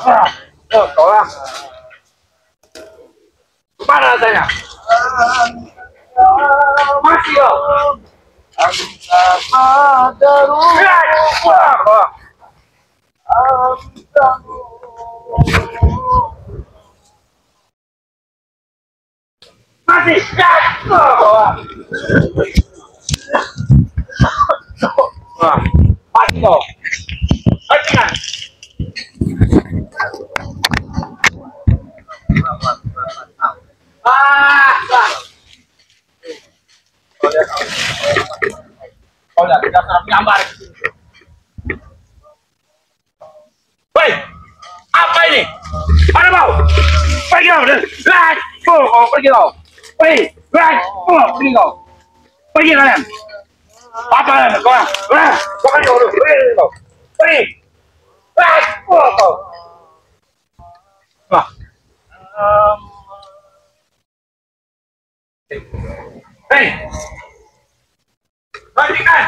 Kau lah. Mana rasanya? Masih kau. Masih. Masih kau. Hentikan. Kau lihat, tidak serap gambar. Hei, apa ini? Mana mau? Pergi kau, kau pergi kau. Pergi kau. Pergi kalian. Apa kalian? Kau kan kau dulu. Pergi. Kau. Wah. Hei. Hentikan.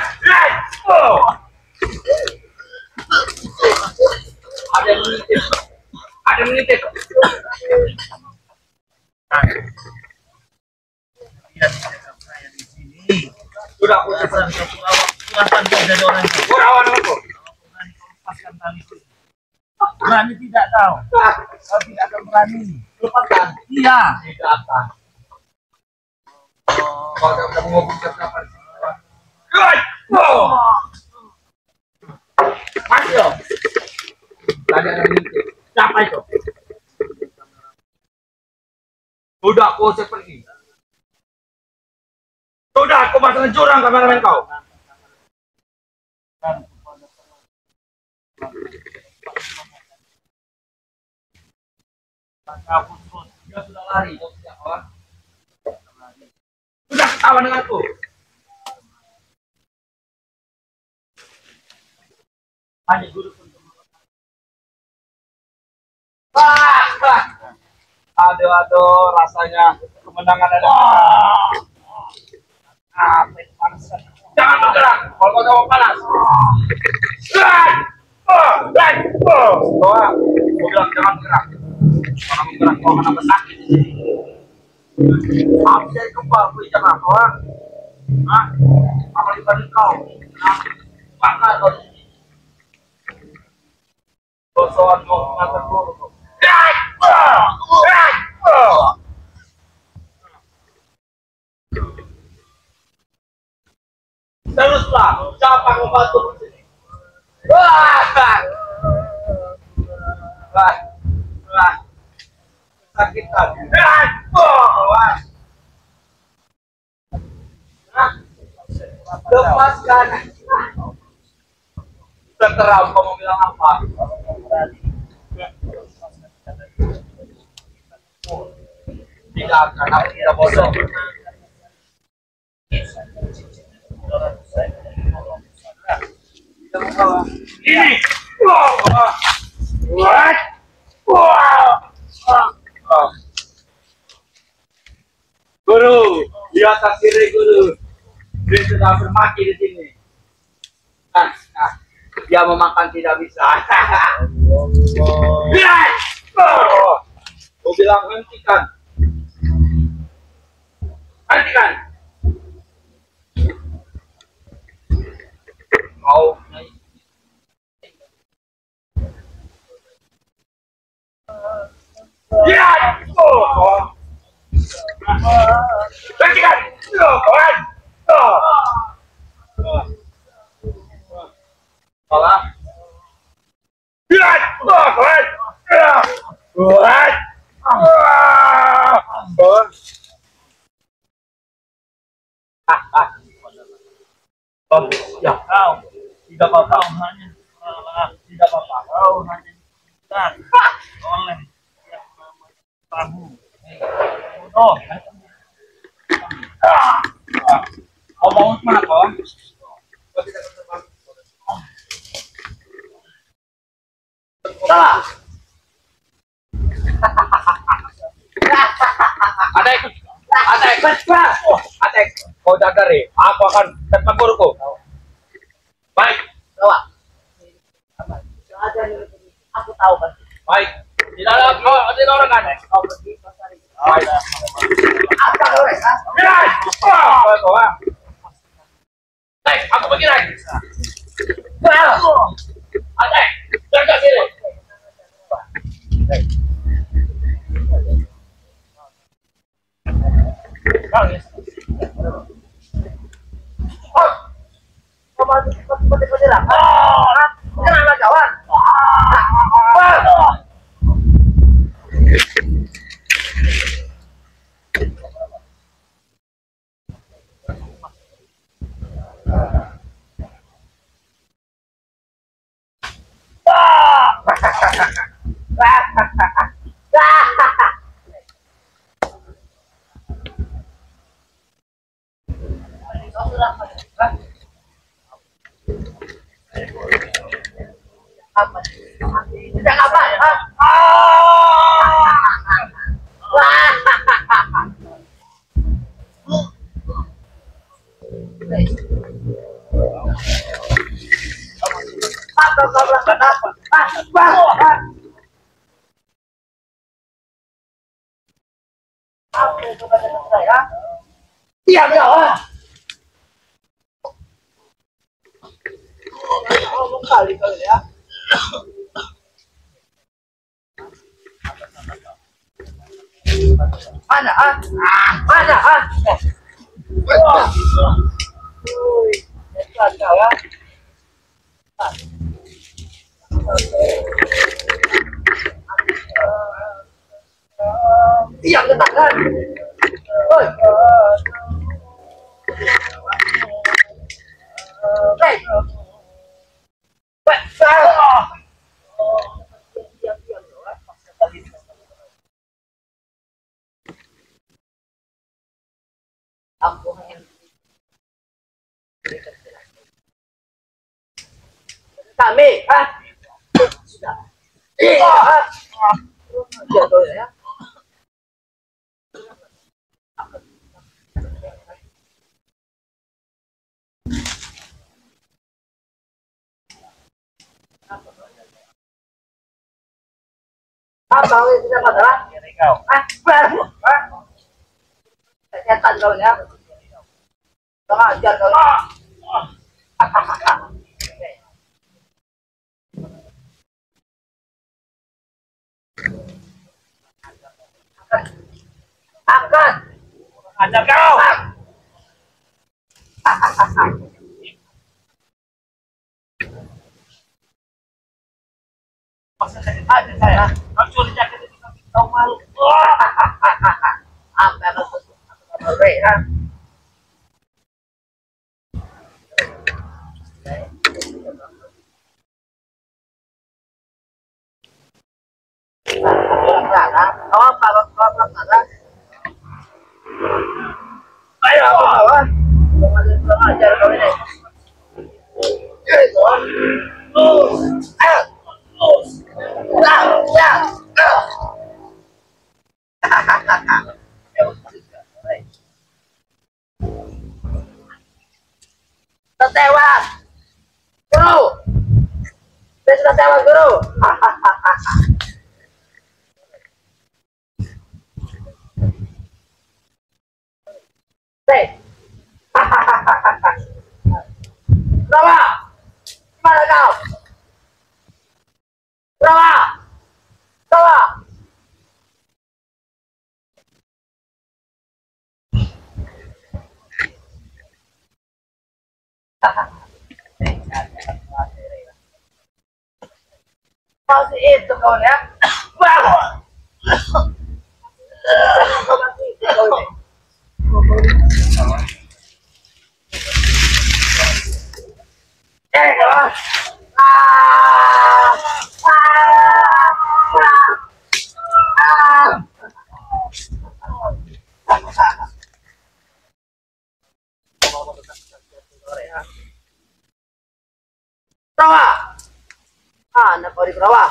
Ada yang menitip. Sudah aku silahkan jadi orang itu. Kurawan aku. Lepaskan tali. Berani tidak tahu. Kau tidak akan berani. Lepaskan. Iya. Tidak akan. Kau tidak mau ngomong siapa di sini. Masih loh. Tadi ada menitip. Siapa itu? Sudah aku usir pergi. Sudah aku masukkan jurang kameramen kau. Dia sudah lari. Sudah ketawa denganku. Hanya guru pun. Aduh, rasanya kemenangan ada. Apa itu panas? Jangan bergerak, kalau kau tahu panas. Kau bilang jangan bergerak. Kalau bergerak kau akan tambah sakit. Apa jadi kebal, kau jangan kau. Apalagi tadi kau. Bakar kau. Kau soal mau mengatur guru kau. Teruslah, siapa yang membantu di sini? Sakitan. Lepaskan. Terterang, kau mau bilang apa? Tidak akan, aku tidak bodoh. Ini. Guru, di atas kiri guru. Dia sudah bermaki di sini. Dia memakan tidak bisa. Aku bilang hentikan. Hentikan. Kau ya, hentikan. Kawan. Salah. Ya, kawan. Kawan. Ya, kau tidak apa-apa, hanya tidak apa-apa, kau hanya dan oleh yang tahu. Oh, kau mau mana kau? Salah. Atek, kau jaga deh. Aku akan tetap guruku. Baik, bawa. Aku tahu kan. Baik. Tidak ada tidak orang kan? Kau pergi ke sana. Oh, iya. Apa kau ya? Mirai. Oh, kau ah. Baik, aku pergi lagi. Ada. Jaga diri. Kau ya. Oh. Kau mau seperti lah. Oh. Kenapa kawan? Tidak apa? Apa kau lakukan apa? Apa itu kata saya? Diam kau. Ngomong kali kau ya. Mana Mana Dekat kau ya. Diam ke tangan. Oi. Hei. Aku hanya kami, sudah. Jatuh ya. Apa kau tidak masalah? Baru. Setan kau ya. Tengah ajar kau. Akan. Ajar kau. Ada saya. Kau curi jaket itu kau malu. Apa maksudnya? Ayo, kurang ajar kau ini. Tewas, guru. Saya sudah tewas, guru. Rawa, mana kau? Rawa, Rawa. Masih itu kau ya? Bangun. Rawa. Anak kau di rawa.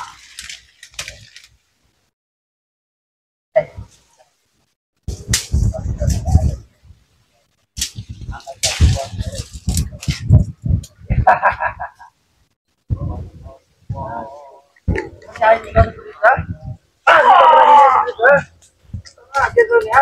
Saya juga ya.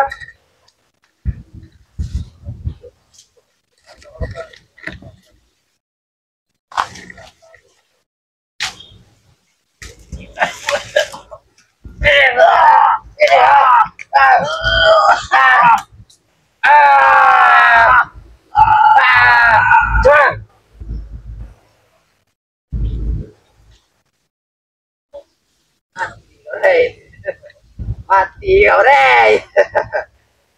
Mati ore.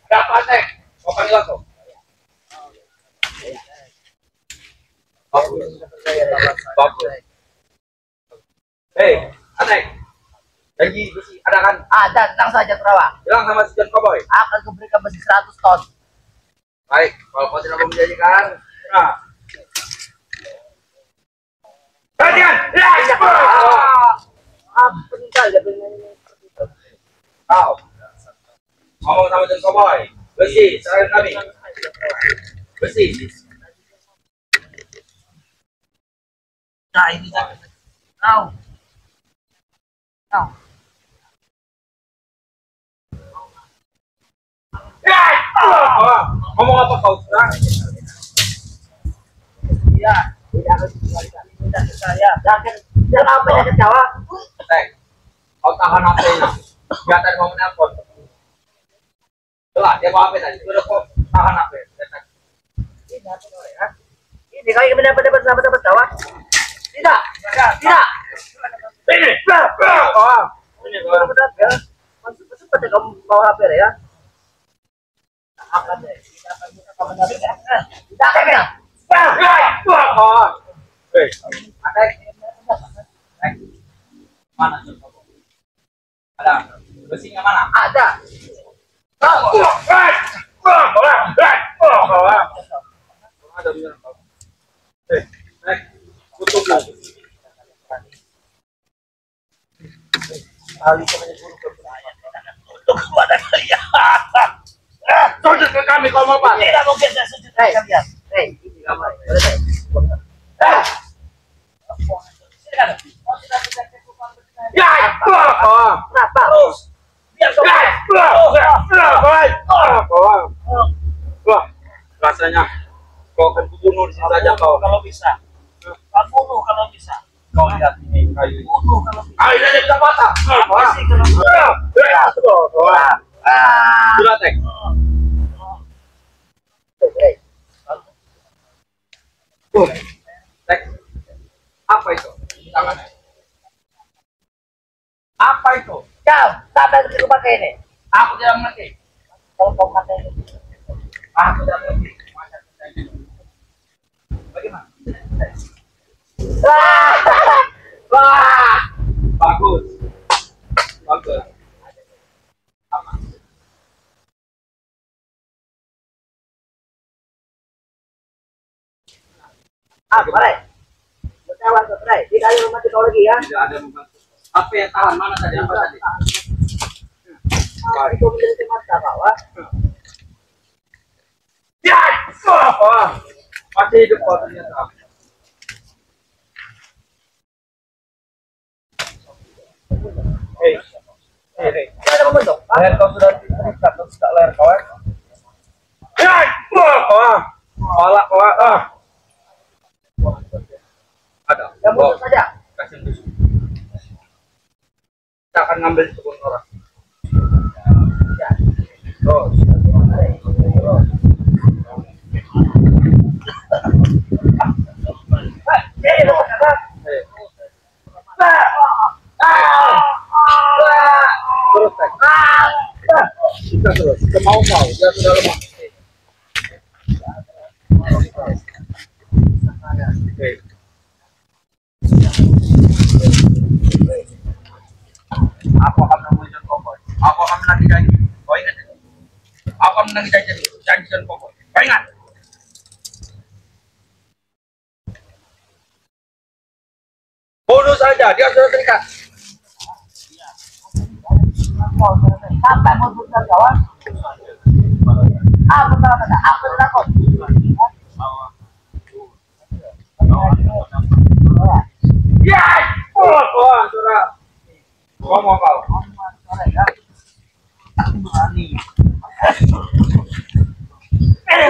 Berapa nek? Kau panggil aku. Bagus. Hei, Anek. Janji besi ada kan? Ada, tenang saja Kurawa. Bilang sama si John Cowboy. Akan kuberikan besi 100 ton. Baik, kalau kau tidak mau menjanjikan, nah. Perhatikan! Ya! Apa saja dengan Kau ngomong sama John Cowboy. Besi, serahkan kami. Besi. Nah ini kan. Kau. Ngomong apa kau sekarang? Iya, tidak akan dikembalikan. Tidak saya. Jangan apa yang kecewa. Tek, kau tahan HP-nya. Biar tadi mau menelpon. Telah, dia mau HP tadi. Udah kau tahan HP. Ini kau mendapat sahabat-sahabat kawan. Tidak. Ini. Ini kau. Benar ya. Masuk pada kamu bawa HP ya. Akan deh. Tidak akan bisa kamu mendapatkan. Tidak akan ya. Hei, Atek. Mana coba? Ada besinya mana? Ada. Ada bener. Hei, Nek, tutup lagi. Kali kemudian guru berbahaya. Untuk kepada kalian. Sujud ke kami kalau mau Pak. Tidak mungkin saya sujud ke kalian. Hei, ini kamar. Silakan. Ya, Kenapa? Terus. Biar Wah, rasanya kau akan kubunuh di sini saja kau. kalau bisa. Kau bunuh kalau bisa. Kau lihat ini kayu ini. Bunuh kalau bisa. Kayu ini bisa patah. Apa sih kalau bisa? Sudah Tek. Tek. Apa itu? Tangannya. Apa itu? Kau, sampai ke rumah pakai ini. Aku tidak mengerti. Kalau kau pakai ini. Aku tidak mengerti. Bagaimana? Wah. Bagus. Bagus. Apa? Mare. Bertawan ke Mare. Tidak ada rumah kau lagi ya. Tidak ada membantu. Apa yang tahan? Mana tadi? Apa tadi? Itu menjadi mata bawah. Ya! Masih hidup kau ternyata. Hei. Tidak ada membentuk. Leher kau sudah terikat, kau tidak leher kau. Ya! Kepala kau. Ada. Yang muncul saja. Kasih musuh. Kita akan ngambil di kebun orang. Terus. Terus, Tek. Kita terus. Kita mau kau. Dia sudah lemah. Oke. Aku akan menemui John Cowboy. Aku akan menagih janji. Kau ingat itu? Aku akan menagih janji John Cowboy. Kau ingat? Bunuh saja. Dia sudah terikat. Sampai muncul kawan. Aku takut. Ya! Wah, sudah. Ngomong kau. Berani.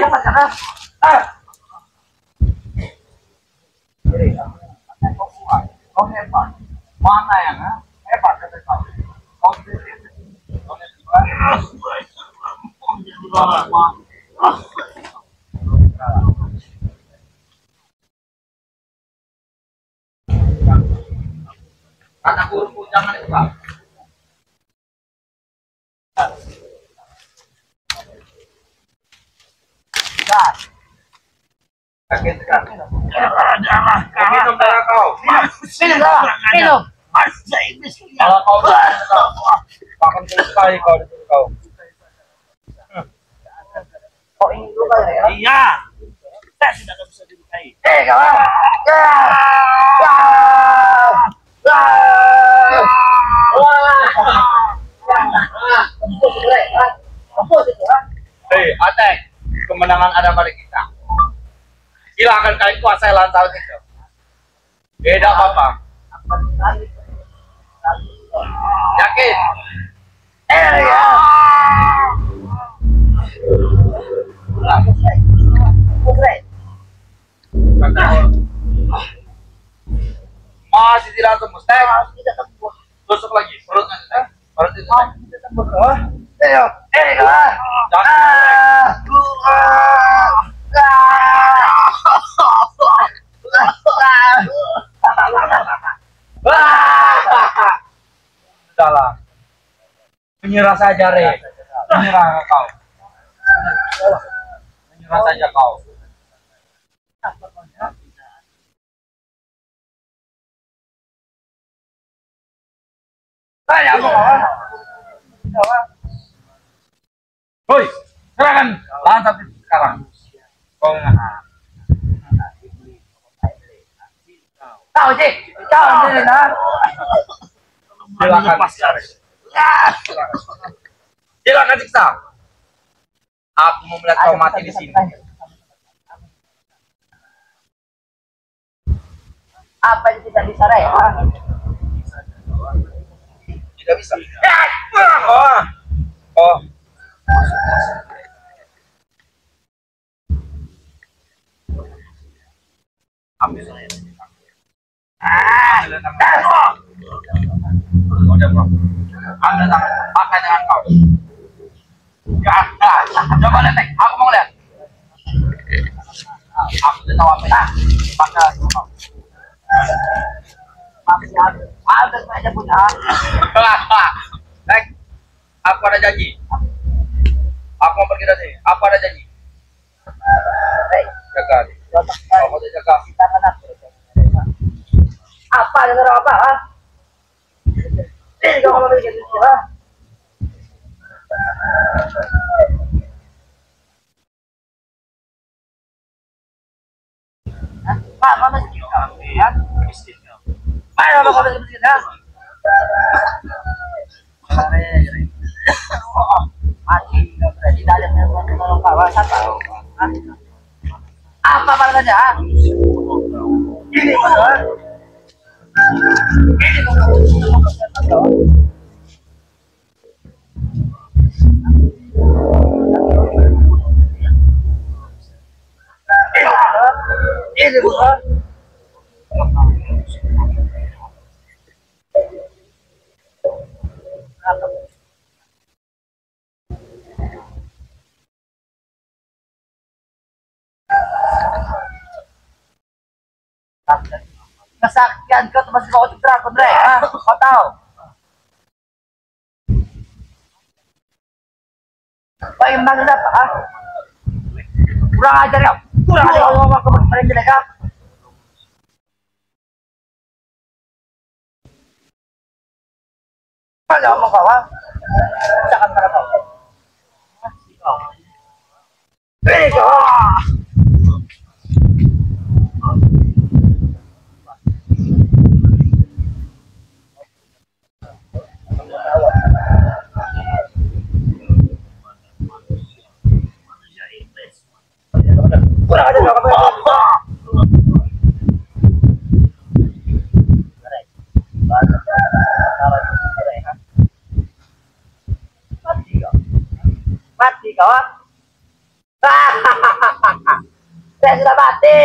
lepaskan ah. Kau hebat. Mana yang hebat kata kau? Kau kata guruku jangan itu Pak. Kaget kan? Minum darah kau. Minum. Kalau kau akan sekali kau disuruh kau. Kau ingin luka ya? Iya. Saya tidak akan bisa dilukai. Kawan. Hei, Atek, kemenangan ada pada kita. Silakan kalian kuasai lantaran itu. Tidak apa-apa. Yakin? Masih tidak tembus, Tek. Tusuk lagi, perutnya, Tek. Perut itu, Tek. Sudahlah. Menyerah saja, Re. Menyerah kau. Menyerah saja kau. Saya mau Hoi, serahkan lantai itu sekarang. Kau ingat. tahu sih, tahu sih nah. Silakan. Silakan siksa. Aku mau melihat kau mati di sini. Apa yang tidak bisa ya? Tidak bisa. Oh. Oh. Ambil saya. Ambil tangan. Udah, Bro. Ambil tangan. Pakai tangan kau. Ya, coba lihat, Tek. Aku mau lihat. Aku tidak tahu apa ya. Pakai kau. Ada saja punya. Tek, aku ada janji. Aku mau pergi dari sini. Aku ada janji. Jaga. Kamu harus jaga. Apa dengan apa? Ini kamu mau pergi dari sini, ha? Pak, kamu mesti ya? Ayo, kamu pergi dari sini, ha? Mati, di dalamnya menolong kawasan, apa saja? Ini betul. Ini betul. Ini betul. Kesaktian kau masih kau cedera kau Dre, kau tahu? Kau yang manggil apa? Kurang ajar kau, kurang ajar kau ngomong kemarin jelek kau. Kau jangan ngomong kau, jangan pada kau. Ini kau. Kurang aja kau mati Jawab. Saya sudah mati.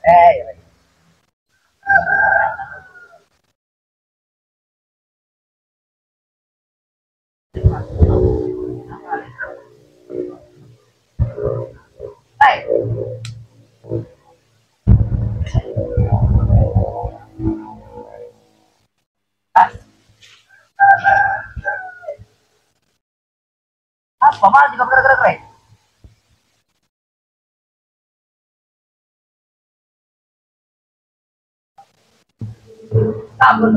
Eh, Hai. Apa malah juga gerak-gerak? Kabur.